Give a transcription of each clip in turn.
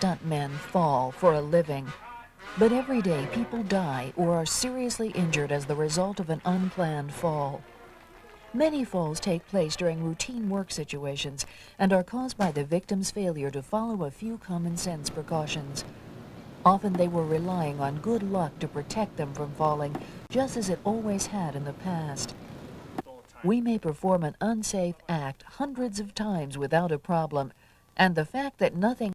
stuntmen fall for a living, but every day people die or are seriously injured as the result of an unplanned fall. Many falls take place during routine work situations and are caused by the victim's failure to follow a few common sense precautions. Often they were relying on good luck to protect them from falling, just as it always had in the past. We may perform an unsafe act hundreds of times without a problem, and the fact that nothing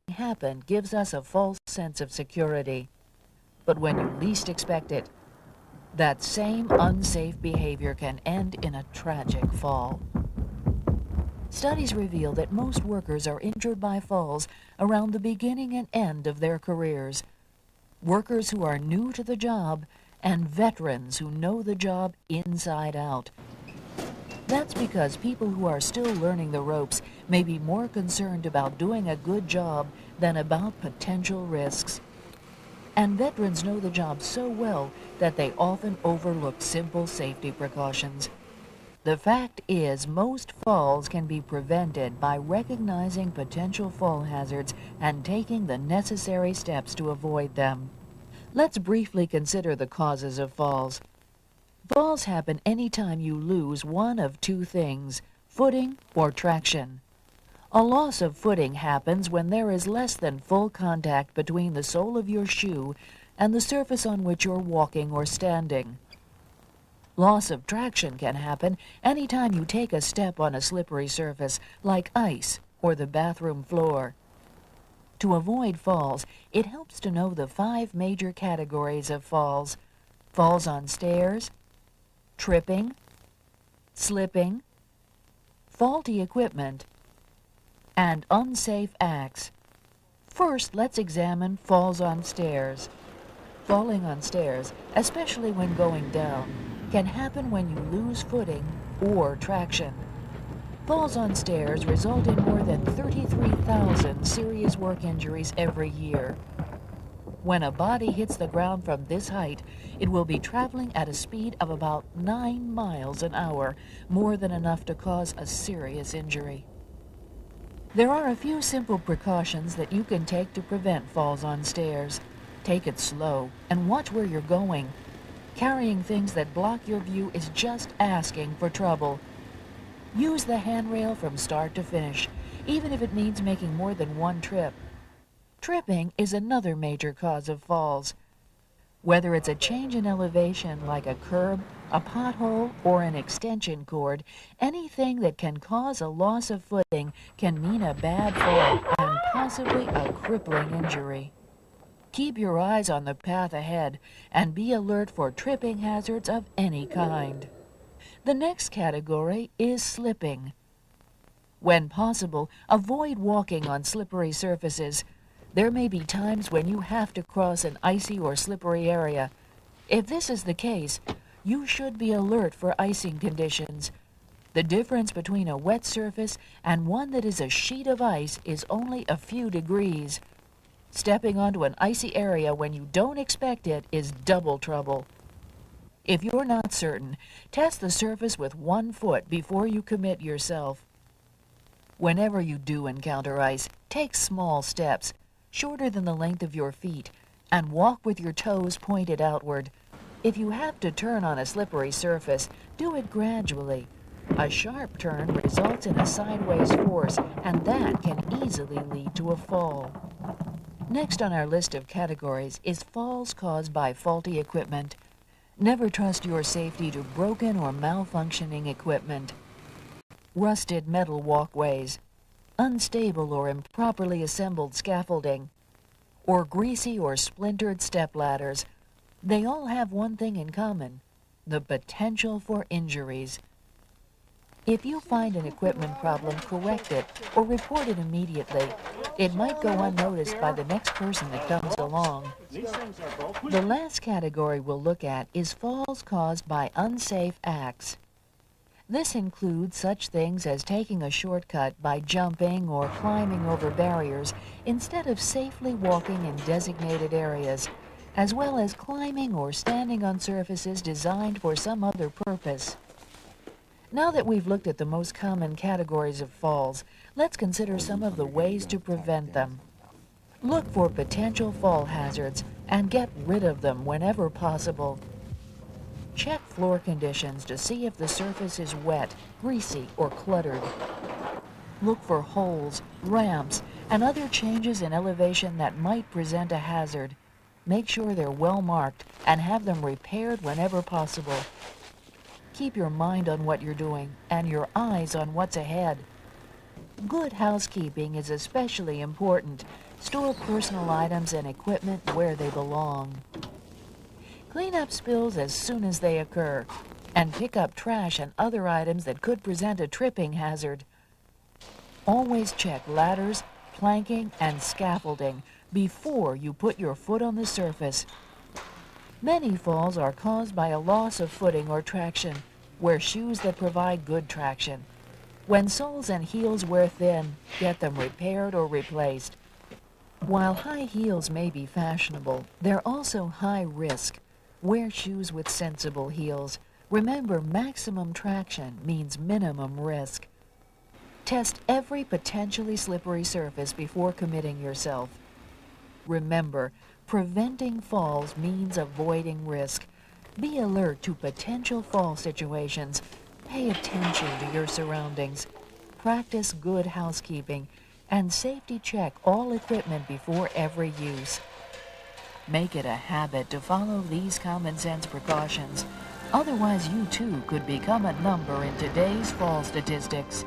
happened gives us a false sense of security. But when you least expect it, that same unsafe behavior can end in a tragic fall. Studies reveal that most workers are injured by falls around the beginning and end of their careers. Workers who are new to the job and veterans who know the job inside out. That's because people who are still learning the ropes may be more concerned about doing a good job than about potential risks. And veterans know the job so well that they often overlook simple safety precautions. The fact is, most falls can be prevented by recognizing potential fall hazards and taking the necessary steps to avoid them. Let's briefly consider the causes of falls. Falls happen anytime you lose one of two things, footing or traction. A loss of footing happens when there is less than full contact between the sole of your shoe and the surface on which you're walking or standing. Loss of traction can happen anytime you take a step on a slippery surface, like ice or the bathroom floor. To avoid falls, it helps to know the 5 major categories of falls: falls on stairs, tripping, slipping, faulty equipment, and unsafe acts. First, let's examine falls on stairs. Falling on stairs, especially when going down, can happen when you lose footing or traction. Falls on stairs result in more than 33,000 serious work injuries every year. When a body hits the ground from this height, it will be traveling at a speed of about 9 miles an hour, more than enough to cause a serious injury. There are a few simple precautions that you can take to prevent falls on stairs. Take it slow and watch where you're going. Carrying things that block your view is just asking for trouble. Use the handrail from start to finish, even if it means making more than one trip. Tripping is another major cause of falls. Whether it's a change in elevation like a curb, a pothole, or an extension cord, anything that can cause a loss of footing can mean a bad fall and possibly a crippling injury. Keep your eyes on the path ahead and be alert for tripping hazards of any kind. The next category is slipping. When possible, avoid walking on slippery surfaces. There may be times when you have to cross an icy or slippery area. If this is the case, you should be alert for icing conditions. The difference between a wet surface and one that is a sheet of ice is only a few degrees. Stepping onto an icy area when you don't expect it is double trouble. If you're not certain, test the surface with 1 foot before you commit yourself. Whenever you do encounter ice, take small steps, shorter than the length of your feet, and walk with your toes pointed outward. If you have to turn on a slippery surface, do it gradually. A sharp turn results in a sideways force, and that can easily lead to a fall. Next on our list of categories is falls caused by faulty equipment. Never trust your safety to broken or malfunctioning equipment. Rusted metal walkways, unstable or improperly assembled scaffolding, or greasy or splintered step ladders. They all have one thing in common: the potential for injuries. If you find an equipment problem, correct it or report it immediately. It might go unnoticed by the next person that comes along. The last category we'll look at is falls caused by unsafe acts. This includes such things as taking a shortcut by jumping or climbing over barriers instead of safely walking in designated areas, as well as climbing or standing on surfaces designed for some other purpose. Now that we've looked at the most common categories of falls, let's consider some of the ways to prevent them. Look for potential fall hazards and get rid of them whenever possible. Check floor conditions to see if the surface is wet, greasy, or cluttered. Look for holes, ramps, and other changes in elevation that might present a hazard. Make sure they're well marked and have them repaired whenever possible. Keep your mind on what you're doing and your eyes on what's ahead. Good housekeeping is especially important. Store personal items and equipment where they belong. Clean up spills as soon as they occur, and pick up trash and other items that could present a tripping hazard. Always check ladders, planking, and scaffolding before you put your foot on the surface. Many falls are caused by a loss of footing or traction. Wear shoes that provide good traction. When soles and heels wear thin, get them repaired or replaced. While high heels may be fashionable, they're also high risk. Wear shoes with sensible heels. Remember, maximum traction means minimum risk. Test every potentially slippery surface before committing yourself. Remember, preventing falls means avoiding risk. Be alert to potential fall situations. Pay attention to your surroundings. Practice good housekeeping and safety check all equipment before every use. Make it a habit to follow these common sense precautions. Otherwise, you too could become a number in today's fall statistics.